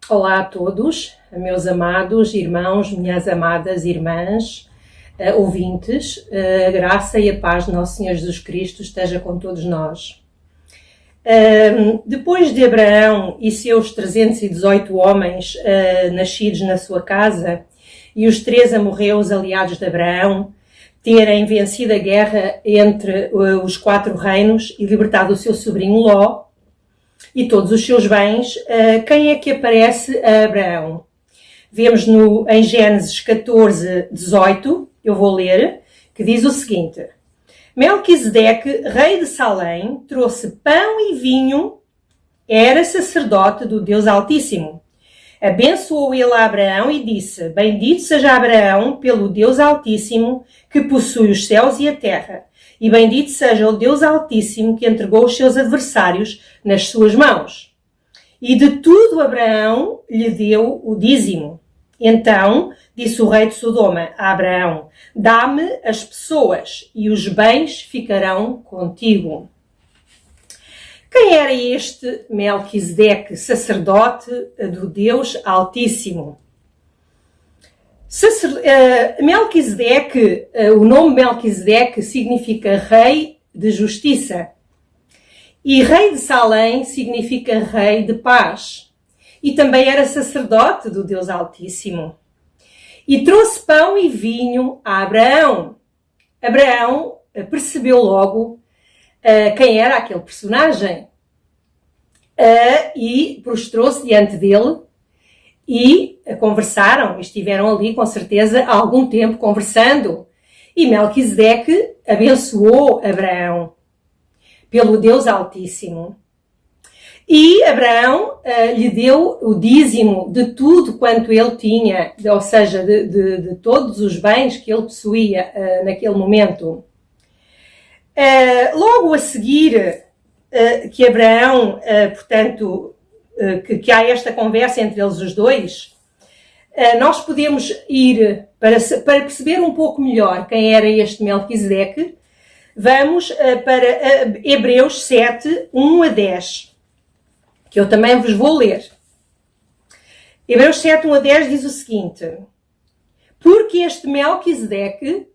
Olá a todos, meus amados irmãos, minhas amadas irmãs, ouvintes, a graça e a paz de Nosso Senhor Jesus Cristo esteja com todos nós. Depois de Abraão e seus 318 homens nascidos na sua casa e os 3 amorreus aliados de Abraão terem vencido a guerra entre os 4 reinos e libertado o seu sobrinho Ló, e todos os seus bens, quem é que aparece a Abraão? Vemos em Gênesis 14, 18, eu vou ler, que diz o seguinte: Melquisedeque, rei de Salém, trouxe pão e vinho, era sacerdote do Deus Altíssimo. Abençoou ele a Abraão e disse: Bendito seja Abraão pelo Deus Altíssimo, que possui os céus e a terra. E bendito seja o Deus Altíssimo que entregou os seus adversários nas suas mãos. E de tudo Abraão lhe deu o dízimo. Então disse o rei de Sodoma a Abraão: Dá-me as pessoas e os bens ficarão contigo. Quem era este Melquisedeque, sacerdote do Deus Altíssimo? Melquisedeque, o nome Melquisedeque significa rei de justiça. E rei de Salém significa rei de paz. E também era sacerdote do Deus Altíssimo. E trouxe pão e vinho a Abraão. Abraão percebeu logo quem era aquele personagem. E prostrou-se diante dele e conversaram, estiveram ali com certeza há algum tempo conversando. E Melquisedeque abençoou Abraão pelo Deus Altíssimo. E Abraão lhe deu o dízimo de tudo quanto ele tinha, ou seja, de todos os bens que ele possuía naquele momento. Logo a seguir que Abraão, portanto, que há esta conversa entre eles os dois, nós podemos ir, para perceber um pouco melhor quem era este Melquisedeque, vamos para Hebreus 7, 1 a 10, que eu também vos vou ler. Hebreus 7, 1 a 10 diz o seguinte: Porque este Melquisedeque,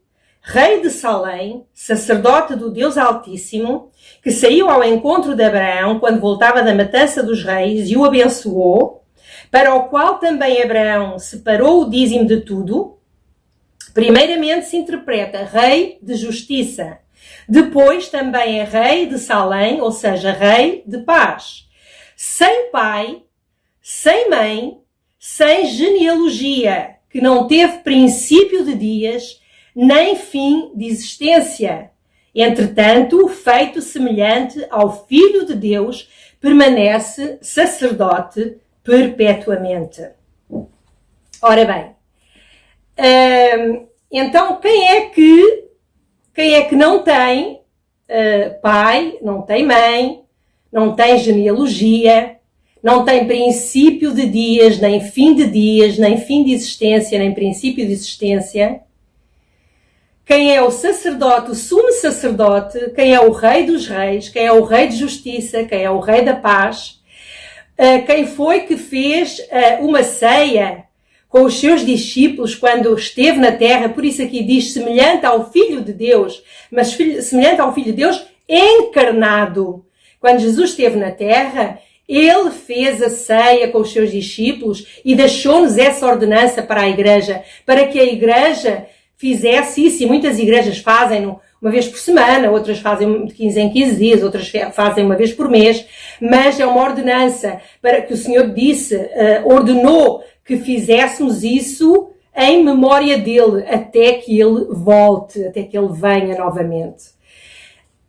rei de Salém, sacerdote do Deus Altíssimo, que saiu ao encontro de Abraão quando voltava da matança dos reis e o abençoou, para o qual também Abraão separou o dízimo de tudo, primeiramente se interpreta rei de justiça, depois também é rei de Salém, ou seja, rei de paz, sem pai, sem mãe, sem genealogia, que não teve princípio de dias, nem fim de existência. Entretanto, feito semelhante ao Filho de Deus, permanece sacerdote perpetuamente. Ora bem, então quem é que não tem pai, não tem mãe, não tem genealogia, não tem princípio de dias, nem fim de dias, nem fim de existência, nem princípio de existência? Quem é o sacerdote, o sumo sacerdote, quem é o rei dos reis, quem é o rei de justiça, quem é o rei da paz, quem foi que fez uma ceia com os seus discípulos quando esteve na terra, por isso aqui diz semelhante ao Filho de Deus, mas semelhante ao Filho de Deus encarnado. Quando Jesus esteve na terra, ele fez a ceia com os seus discípulos e deixou-nos essa ordenança para a igreja, para que a igreja fizesse isso, e muitas igrejas fazem uma vez por semana, outras fazem de 15 em 15 dias, outras fazem uma vez por mês, mas é uma ordenança para que o Senhor ordenou que fizéssemos isso em memória dele, até que ele volte, até que ele venha novamente.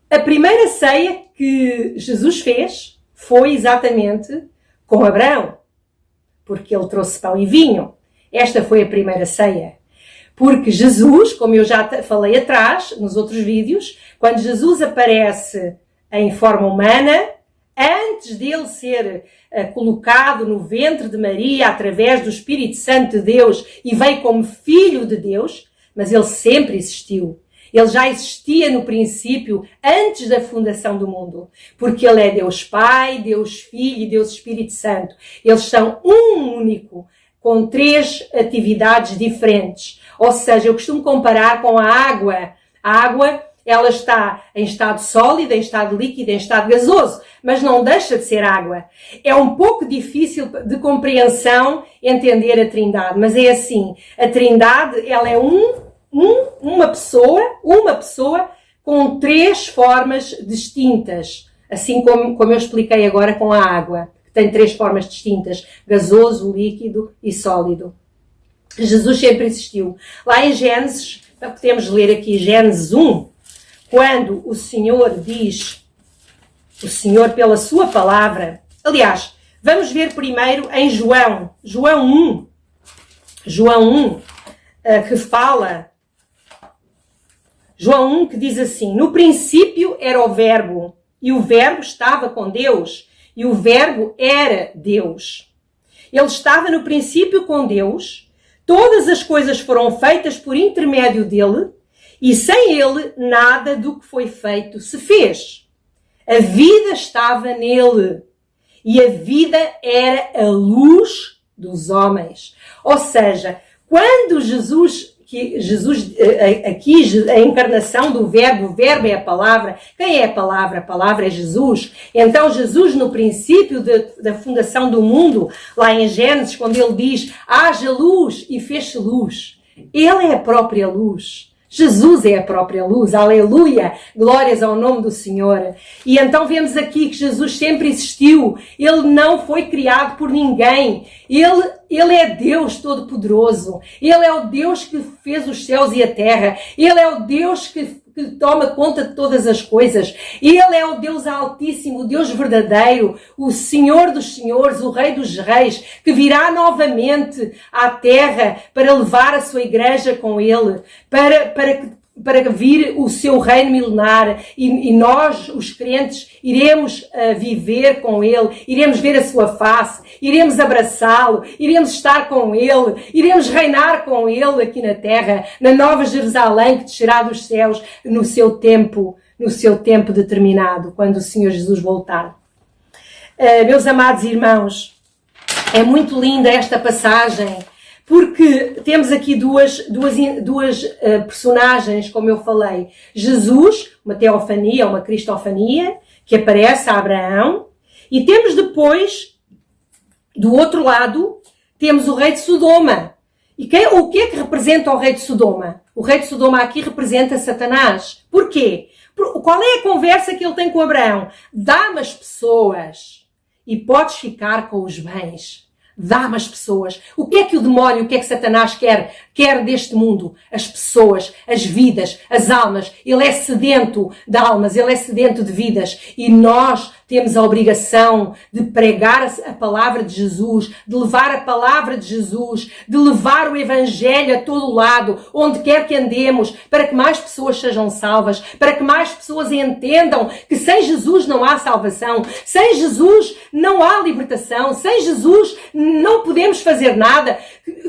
A primeira ceia que Jesus fez foi exatamente com Abraão, porque ele trouxe pão e vinho. Esta foi a primeira ceia. Porque Jesus, como eu já falei atrás, nos outros vídeos, quando Jesus aparece em forma humana, antes dele ser colocado no ventre de Maria através do Espírito Santo de Deus e veio como Filho de Deus, mas ele sempre existiu. Ele já existia no princípio, antes da fundação do mundo. Porque Ele é Deus Pai, Deus Filho e Deus Espírito Santo. Eles são um único, com 3 atividades diferentes. Ou seja, eu costumo comparar com a água. A água, ela está em estado sólido, em estado líquido, em estado gasoso, mas não deixa de ser água. É um pouco difícil de compreensão entender a Trindade, mas é assim, a Trindade, ela é uma pessoa com 3 formas distintas, assim como eu expliquei agora com a água, que tem 3 formas distintas, gasoso, líquido e sólido. Jesus sempre existiu. Lá em Gênesis, podemos ler aqui Gênesis 1, quando o Senhor diz, o Senhor pela sua palavra, aliás, vamos ver primeiro em João 1, que fala, João 1 que diz assim, no princípio era o Verbo, e o Verbo estava com Deus, e o Verbo era Deus. Ele estava no princípio com Deus, todas as coisas foram feitas por intermédio dele, e sem ele nada do que foi feito se fez. A vida estava nele, e a vida era a luz dos homens. Ou seja, quando aqui a encarnação do Verbo, o Verbo é a palavra. Quem é a palavra? A palavra é Jesus. Então Jesus, no princípio da fundação do mundo, lá em Gênesis, quando ele diz, haja luz e fez-se luz. Ele é a própria luz. Jesus é a própria luz, aleluia, glórias ao nome do Senhor. E então vemos aqui que Jesus sempre existiu, Ele não foi criado por ninguém, Ele é Deus Todo-Poderoso, Ele é o Deus que fez os céus e a terra, Ele é o Deus que toma conta de todas as coisas, Ele é o Deus Altíssimo, o Deus verdadeiro, o Senhor dos Senhores, o Rei dos Reis, que virá novamente à terra para levar a sua igreja com Ele, para vir o seu reino milenar e nós, os crentes, iremos viver com Ele, iremos ver a sua face, iremos abraçá-lo, iremos estar com Ele, iremos reinar com Ele aqui na terra, na Nova Jerusalém que descerá dos céus no seu tempo determinado, quando o Senhor Jesus voltar. Meus amados irmãos, é muito linda esta passagem, porque temos aqui duas personagens, como eu falei. Jesus, uma teofania, uma cristofania, que aparece a Abraão. E temos depois, do outro lado, temos o rei de Sodoma. E o que é que representa o rei de Sodoma? O rei de Sodoma aqui representa Satanás. Porquê? Qual é a conversa que ele tem com Abraão? Dá-me as pessoas e podes ficar com os bens. Dá-me as pessoas. O que é que o demónio, o que é que Satanás quer? Quer deste mundo? As pessoas, as vidas, as almas. Ele é sedento de almas, ele é sedento de vidas. E nós temos a obrigação de pregar a palavra de Jesus, de levar a palavra de Jesus, de levar o Evangelho a todo lado, onde quer que andemos, para que mais pessoas sejam salvas, para que mais pessoas entendam que sem Jesus não há salvação, sem Jesus não há libertação, sem Jesus não podemos fazer nada.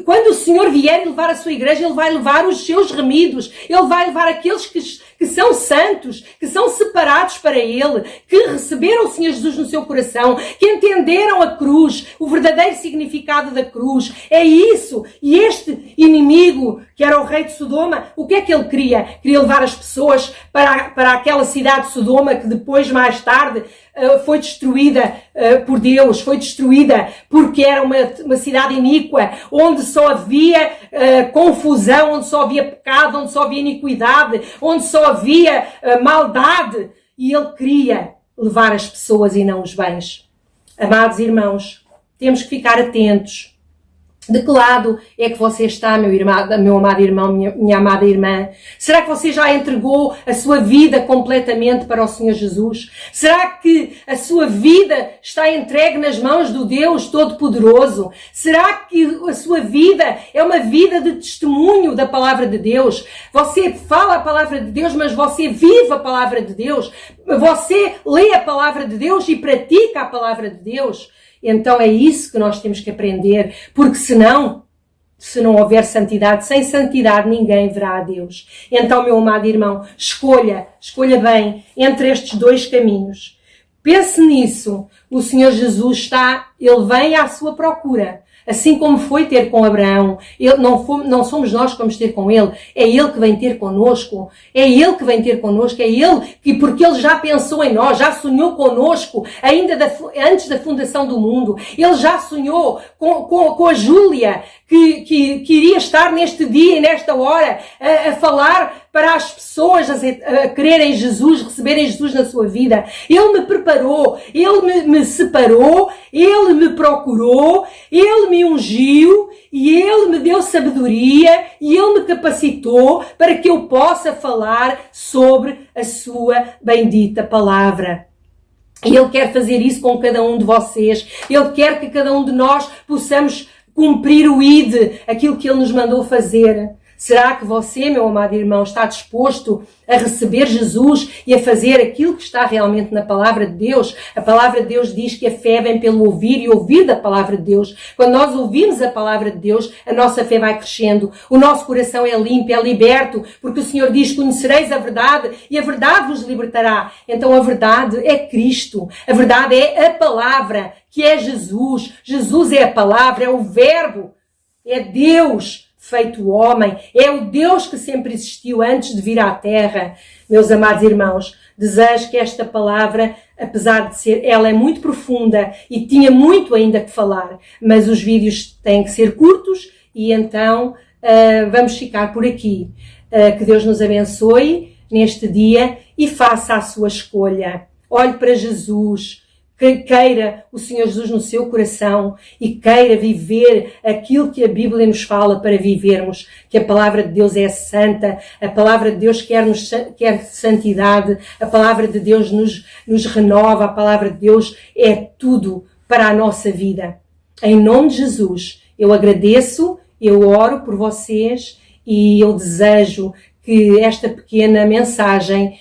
Quando o Senhor vier e levar a sua igreja, Ele vai levar os seus remidos, Ele vai levar aqueles que são santos, que são separados para Ele, que receberam o Senhor Jesus no seu coração, que entenderam a cruz, o verdadeiro significado da cruz. É isso. E este inimigo, que era o rei de Sodoma, o que é que ele queria? Queria levar as pessoas para aquela cidade de Sodoma, que depois, mais tarde, foi destruída por Deus, foi destruída porque era uma cidade iníqua, onde só havia confusão, onde só havia pecado, onde só havia iniquidade, onde só havia maldade. E ele queria levar as pessoas e não os bens. Amados irmãos, temos que ficar atentos. De que lado é que você está, meu amado irmão, minha amada irmã? Será que você já entregou a sua vida completamente para o Senhor Jesus? Será que a sua vida está entregue nas mãos do Deus Todo-Poderoso? Será que a sua vida é uma vida de testemunho da palavra de Deus? Você fala a palavra de Deus, mas você vive a palavra de Deus? Você lê a palavra de Deus e pratica a palavra de Deus? Então é isso que nós temos que aprender, porque senão se não houver santidade. Sem santidade ninguém verá a Deus. Então, meu amado irmão, escolha bem entre estes dois caminhos. Pense nisso. O Senhor Jesus Ele vem à sua procura. Assim como foi ter com Abraão. Não somos nós que vamos ter com Ele. É Ele que vem ter connosco. É Ele que vem ter connosco. É Ele que, porque Ele já pensou em nós, já sonhou connosco, ainda antes da fundação do mundo. Ele já sonhou com a Júlia, que iria estar neste dia e nesta hora a falar para as pessoas a quererem Jesus, receberem Jesus na sua vida. Ele me preparou, Ele me separou, Ele me procurou, Ele me ungiu e Ele me deu sabedoria e Ele me capacitou para que eu possa falar sobre a sua bendita palavra. E Ele quer fazer isso com cada um de vocês. Ele quer que cada um de nós possamos cumprir o ID, aquilo que Ele nos mandou fazer. Será que você, meu amado irmão, está disposto a receber Jesus e a fazer aquilo que está realmente na Palavra de Deus? A Palavra de Deus diz que a fé vem pelo ouvir e ouvir da Palavra de Deus. Quando nós ouvimos a Palavra de Deus, a nossa fé vai crescendo. O nosso coração é limpo, é liberto, porque o Senhor diz: conhecereis a verdade e a verdade vos libertará. Então a verdade é Cristo. A verdade é a Palavra, que é Jesus. Jesus é a Palavra, é o Verbo, é Deus feito homem, é o Deus que sempre existiu antes de vir à Terra. Meus amados irmãos, desejo que esta palavra, apesar de ser, ela é muito profunda e tinha muito ainda que falar, mas os vídeos têm que ser curtos e então vamos ficar por aqui. Que Deus nos abençoe neste dia e faça a sua escolha. Olhe para Jesus, queira o Senhor Jesus no seu coração e queira viver aquilo que a Bíblia nos fala para vivermos, que a palavra de Deus é santa, a palavra de Deus quer santidade, a palavra de Deus nos renova, a palavra de Deus é tudo para a nossa vida. Em nome de Jesus, eu agradeço, eu oro por vocês e eu desejo que esta pequena mensagem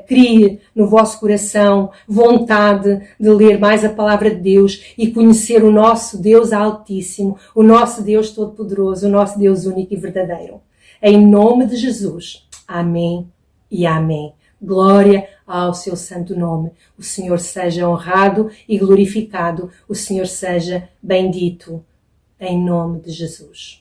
crie no vosso coração vontade de ler mais a palavra de Deus e conhecer o nosso Deus Altíssimo, o nosso Deus Todo-Poderoso, o nosso Deus único e verdadeiro. Em nome de Jesus. Amém e amém. Glória ao seu santo nome. O Senhor seja honrado e glorificado. O Senhor seja bendito. Em nome de Jesus.